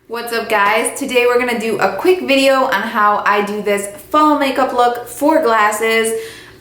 What's up guys? Today we're gonna do a quick video on how I do this fall makeup look for glasses.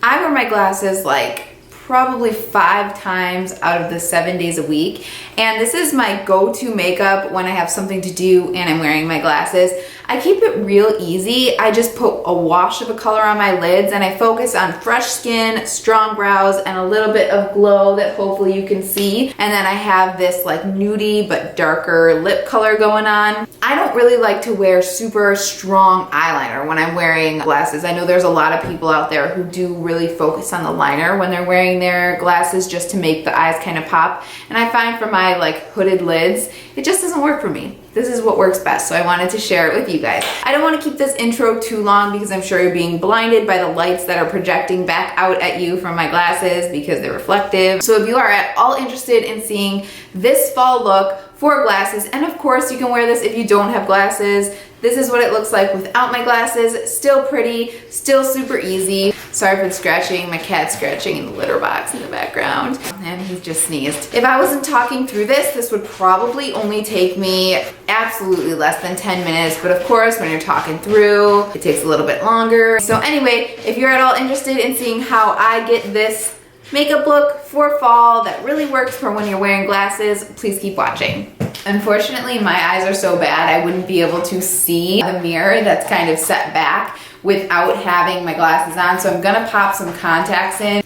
I wear my glasses like probably 5 times out of the 7 days a week, and this is my go-to makeup when I have something to do and I'm wearing my glasses. I keep it real easy. I just put a wash of a color on my lids and I focus on fresh skin, strong brows, and a little bit of glow that hopefully you can see. And then I have this like nudie but darker lip color going on. I don't really like to wear super strong eyeliner when I'm wearing glasses. I know there's a lot of people out there who do really focus on the liner when they're wearing their glasses just to make the eyes kind of pop. And I find for my like hooded lids, it just doesn't work for me. This is what works best, so I wanted to share it with you guys. I don't want to keep this intro too long because I'm sure you're being blinded by the lights that are projecting back out at you from my glasses because they're reflective. So if you are at all interested in seeing this fall look for glasses, and of course you can wear this if you don't have glasses, this is what it looks like without my glasses. Still pretty, still super easy. Sorry for the scratching, my cat's scratching in the litter box in the background. And he just sneezed. If I wasn't talking through this, this would probably only take me absolutely less than 10 minutes. But of course, when you're talking through, it takes a little bit longer. So anyway, if you're at all interested in seeing how I get this makeup look for fall that really works for when you're wearing glasses, please keep watching. Unfortunately, my eyes are so bad I wouldn't be able to see the mirror that's kind of set back without having my glasses on, so I'm gonna pop some contacts in.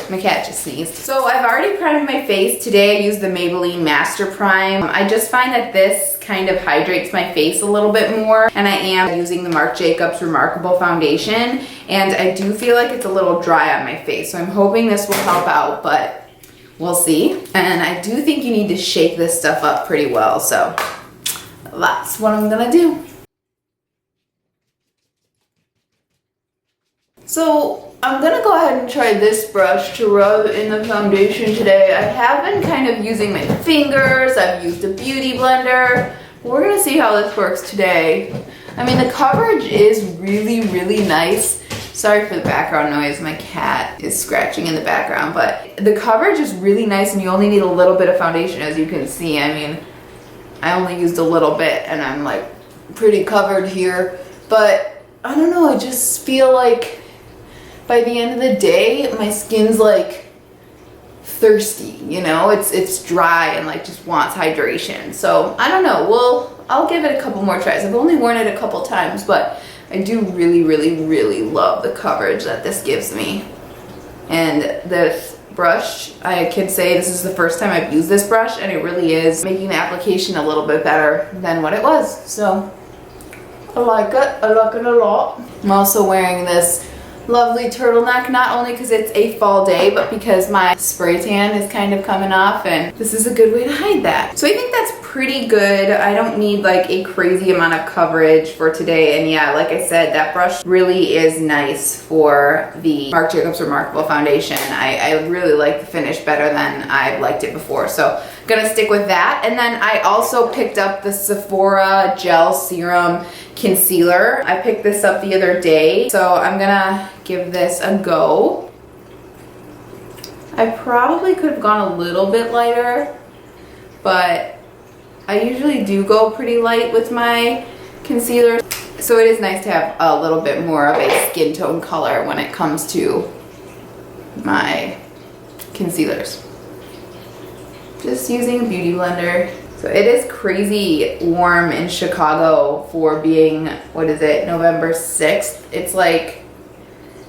My cat just sneezed. So I've already primed my face. Today I used the Maybelline Master Prime. I just find that this kind of hydrates my face a little bit more, and I am using the Marc Jacobs Remarkable Foundation, and I do feel like it's a little dry on my face, so I'm hoping this will help out, but we'll see. And I do think you need to shake this stuff up pretty well, so that's what I'm gonna do. So I'm gonna go ahead and try this brush to rub in the foundation today. I have been kind of using my fingers. I've used a beauty blender. We're gonna see how this works today. I mean, the coverage is really, really nice. Sorry for the background noise. My cat is scratching in the background, but the coverage is really nice and you only need a little bit of foundation, as you can see. I mean, I only used a little bit and I'm like pretty covered here, but I don't know, I just feel like by the end of the day, my skin's like thirsty, you know? It's dry and like just wants hydration. So I don't know, I'll give it a couple more tries. I've only worn it a couple times, but I do really, really, really love the coverage that this gives me. And this brush, I can say this is the first time I've used this brush, and it really is making the application a little bit better than what it was. So I like it. I like it a lot. I'm also wearing this lovely turtleneck, not only because it's a fall day, but because my spray tan is kind of coming off, and this is a good way to hide that. So I think that's pretty good. I don't need like a crazy amount of coverage for today, and yeah, like I said, that brush really is nice for the Marc Jacobs Remarkable Foundation. I really like the finish better than I've liked it before, so I'm gonna stick with that. And then I also picked up the Sephora Gel Serum Concealer. I picked this up the other day, so I'm gonna give this a go. I probably could have gone a little bit lighter, but I usually do go pretty light with my concealer. So it is nice to have a little bit more of a skin tone color when it comes to my concealers. Just using a beauty blender. So it is crazy warm in Chicago for being, what is it, November 6th. It's like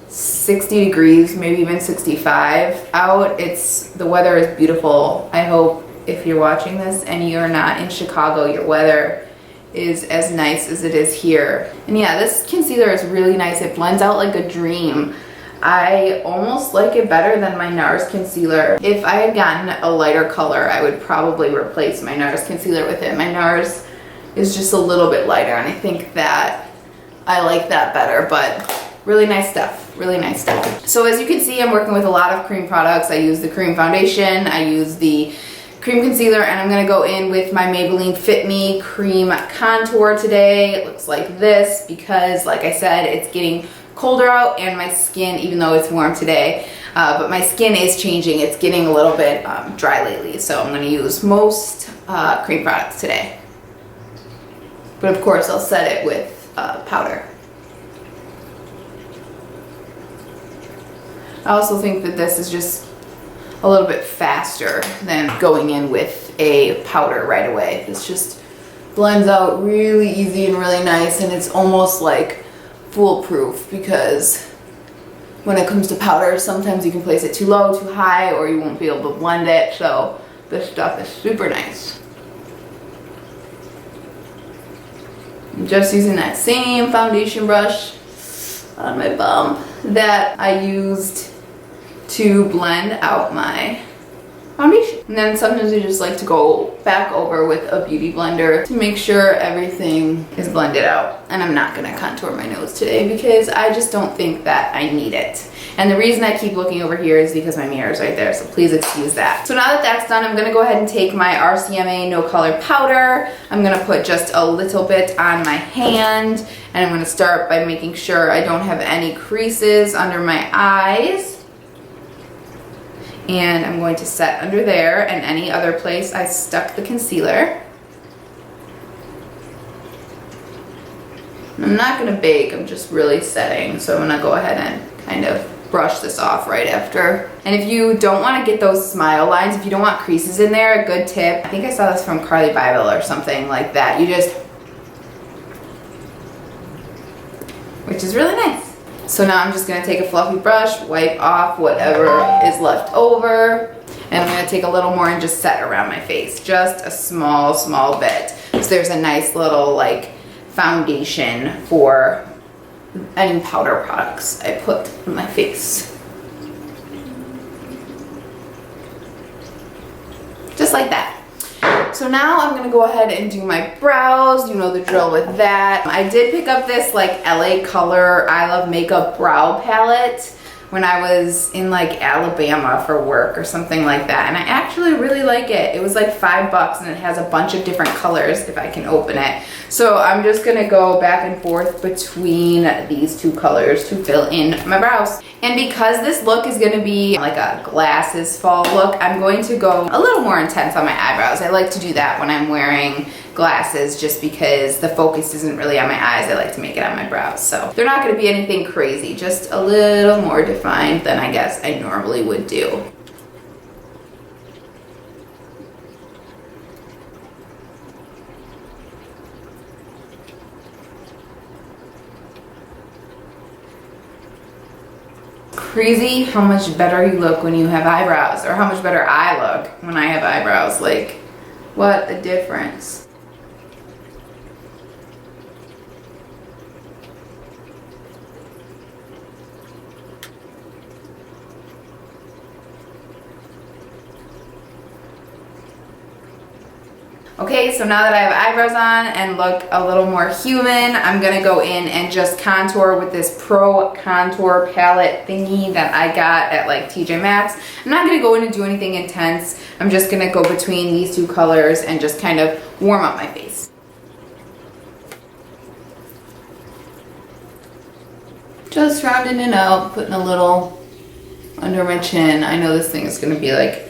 60 degrees, maybe even 65 out. The weather is beautiful. I hope if you're watching this and you're not in Chicago, your weather is as nice as it is here. And yeah, this concealer is really nice. It blends out like a dream. I almost like it better than my NARS concealer. If I had gotten a lighter color, I would probably replace my NARS concealer with it. My NARS is just a little bit lighter, and I think that I like that better, but really nice stuff, really nice stuff. So as you can see, I'm working with a lot of cream products. I use the cream foundation, I use the cream concealer, and I'm gonna go in with my Maybelline Fit Me Cream Contour today. It looks like this because, like I said, it's getting colder out and my skin, even though it's warm today, but my skin is changing. It's getting a little bit dry lately, so I'm gonna use most cream products today. But of course I'll set it with powder. I also think that this is just a little bit faster than going in with a powder right away. This just blends out really easy and really nice, and it's almost like foolproof, because when it comes to powder, sometimes you can place it too low, too high, or you won't be able to blend it. So this stuff is super nice. I'm just using that same foundation brush on my bum that I used to blend out my foundation. And then sometimes I just like to go back over with a beauty blender to make sure everything is blended out. And I'm not gonna contour my nose today because I just don't think that I need it. And the reason I keep looking over here is because my mirror is right there, so please excuse that. So now that that's done, I'm gonna go ahead and take my RCMA No Color Powder. I'm gonna put just a little bit on my hand, and I'm gonna start by making sure I don't have any creases under my eyes. And I'm going to set under there and any other place I stuck the concealer. I'm not gonna bake, I'm just really setting. So I'm gonna go ahead and kind of brush this off right after. And if you don't wanna get those smile lines, if you don't want creases in there, a good tip, I think I saw this from Carly Bible or something like that. You just, which is really nice. So now I'm just gonna take a fluffy brush, wipe off whatever is left over, and I'm gonna take a little more and just set around my face. Just a small bit. So there's a nice little like foundation for any powder products I put on my face. Just like that. So now I'm gonna go ahead and do my brows. You know the drill with that. I did pick up this like LA Color I Love Makeup brow palette when I was in like Alabama for work or something like that, and I actually really like it. It was like $5 and it has a bunch of different colors if I can open it. So I'm just gonna go back and forth between these two colors to fill in my brows. And because this look is gonna be like a glasses fall look, I'm going to go a little more intense on my eyebrows. I like to do that when I'm wearing glasses just because the focus isn't really on my eyes. I like to make it on my brows. So they're not gonna be anything crazy, just a little more defined than I guess I normally would do. Crazy how much better you look when you have eyebrows, or how much better I look when I have eyebrows. Like, what a difference. Okay, so now that I have eyebrows on and look a little more human, I'm gonna go in and just contour with this Pro Contour palette thingy that I got at like TJ Maxx. I'm not gonna go in and do anything intense. I'm just gonna go between these two colors and just kind of warm up my face. Just rounding it out, putting a little under my chin. I know this thing is gonna be like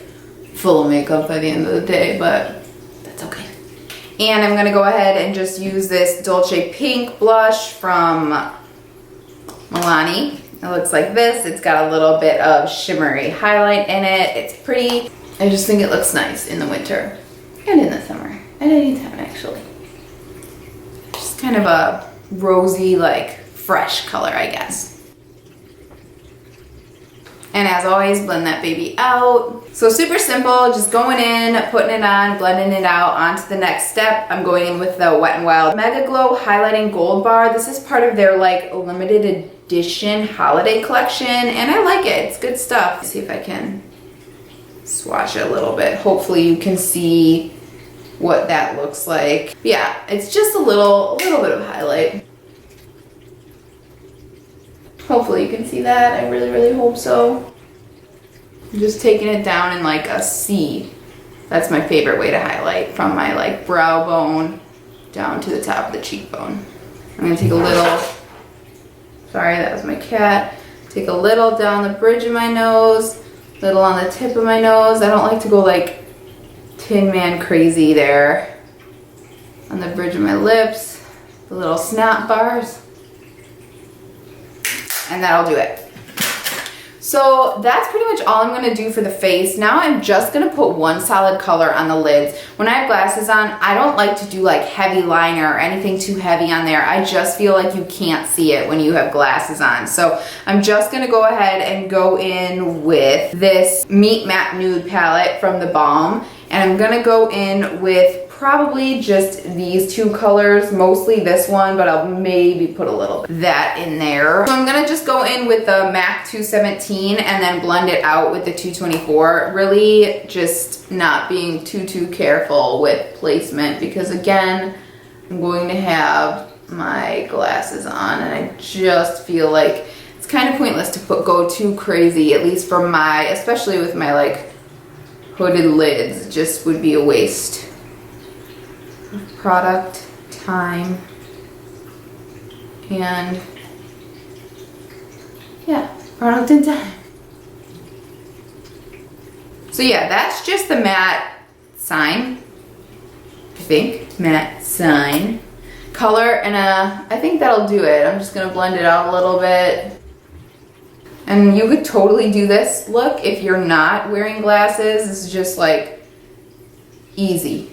full of makeup by the end of the day, but that's okay. And I'm gonna go ahead and just use this Dolce pink blush from Milani. It looks like this. It's got a little bit of shimmery highlight in it. It's pretty. I just think it looks nice in the winter and in the summer and any time actually. Just kind of a rosy, like fresh color, I guess. And as always, blend that baby out. So super simple, just going in, putting it on, blending it out. On to the next step. I'm going in with the Wet n Wild Mega Glow Highlighting Gold Bar. This is part of their like limited edition holiday collection, and I like it. It's good stuff. Let's see if I can swatch it a little bit. Hopefully you can see what that looks like. Yeah, it's just a little bit of highlight. Hopefully you can see that. I really hope so. I'm just taking it down in like a C. That's my favorite way to highlight, from my like brow bone down to the top of the cheekbone. I'm gonna take a little, sorry, that was my cat. Take a little down the bridge of my nose, little on the tip of my nose. I don't like to go like Tin Man crazy there. On the bridge of my lips. the little snap bars. And that'll do it. So that's pretty much all I'm gonna do for the face. Now I'm just gonna put one solid color on the lids. When I have glasses on, I don't like to do like heavy liner or anything too heavy on there. I just feel like you can't see it when you have glasses on. So I'm just gonna go ahead and go in with this Meat Matte Nude palette from the Balm. And I'm gonna go in with probably just these two colors, mostly this one, but I'll maybe put a little bit of that in there. So I'm gonna just go in with the MAC 217 and then blend it out with the 224. Really just not being too careful with placement because again, I'm going to have my glasses on and I just feel like it's kind of pointless to go too crazy, at least for my, especially with my like hooded lids, just would be a waste. Product, time, and yeah, product and time. So yeah, that's just the matte sign, I think, matte sign. Color, and I think that'll do it. I'm just gonna blend it out a little bit. And you could totally do this look if you're not wearing glasses. This is just like easy.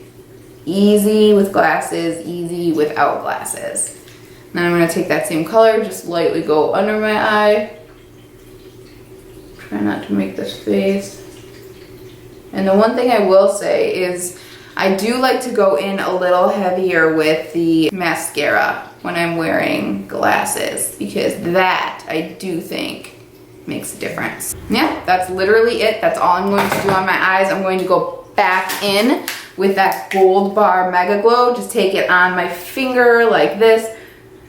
Easy with glasses, easy without glasses. Then I'm gonna take that same color, just lightly go under my eye. Try not to make this face. And the one thing I will say is I do like to go in a little heavier with the mascara when I'm wearing glasses because that I do think makes a difference. Yeah, that's literally it. That's all I'm going to do on my eyes. I'm going to go back in with that Gold Bar Mega Glow. Just take it on my finger like this,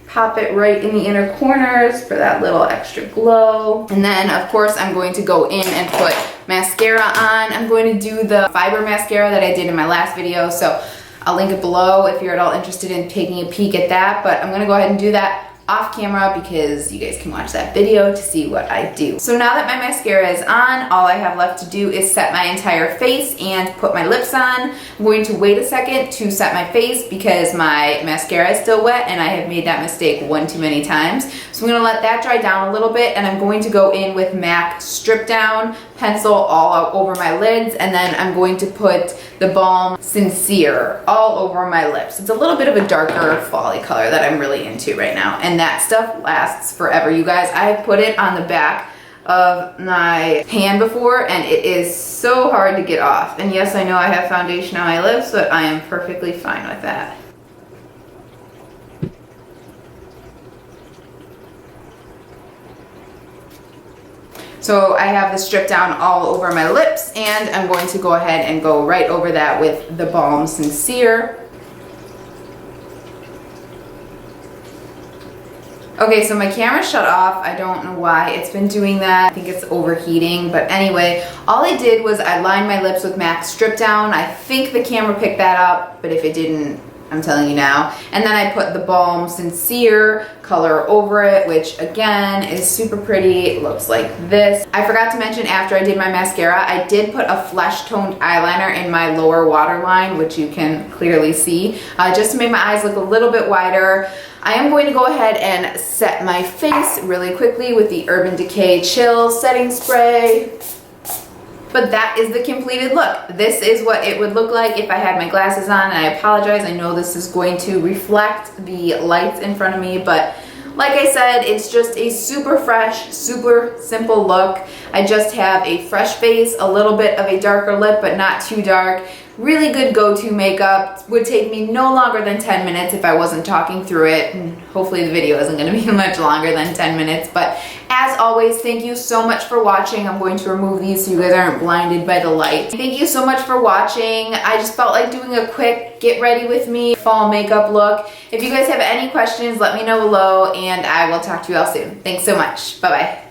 pop it right in the inner corners for that little extra glow. And then of course I'm going to go in and put mascara on. I'm going to do the fiber mascara that I did in my last video, so I'll link it below if you're at all interested in taking a peek at that, but I'm gonna go ahead and do that off camera because you guys can watch that video to see what I do. So now that my mascara is on, all I have left to do is set my entire face and put my lips on. I'm going to wait a second to set my face because my mascara is still wet and I have made that mistake one too many times. So I'm gonna let that dry down a little bit and I'm going to go in with MAC Strip Down pencil all over my lids, and then I'm going to put the Balm Sincere all over my lips. It's a little bit of a darker fall-y color that I'm really into right now, and that stuff lasts forever, you guys. I put it on the back of my hand before and it is so hard to get off. And yes, I know I have foundation on my lips, but I am perfectly fine with that. So I have the strip down all over my lips and I'm going to go ahead and go right over that with the Balm Sincere. Okay, so my camera shut off. I don't know why it's been doing that. I think it's overheating, but anyway, all I did was I lined my lips with MAC Strip Down. I think the camera picked that up, but if it didn't, I'm telling you now. And then I put the Balm Sincere color over it, which again is super pretty. It looks like this. I forgot to mention after I did my mascara, I did put a flesh toned eyeliner in my lower waterline, which you can clearly see, just to make my eyes look a little bit wider. I am going to go ahead and set my face really quickly with the Urban Decay Chill Setting Spray. But that is the completed look. This is what it would look like if I had my glasses on, and I apologize. I know this is going to reflect the lights in front of me, but like I said, it's just a super fresh, super simple look. I just have a fresh face, a little bit of a darker lip, but not too dark. Really good go-to makeup. Would take me no longer than 10 minutes if I wasn't talking through it. And hopefully the video isn't going to be much longer than 10 minutes. But as always, thank you so much for watching. I'm going to remove these so you guys aren't blinded by the light. Thank you so much for watching. I just felt like doing a quick get ready with me fall makeup look. If you guys have any questions, let me know below and I will talk to you all soon. Thanks so much. Bye-bye.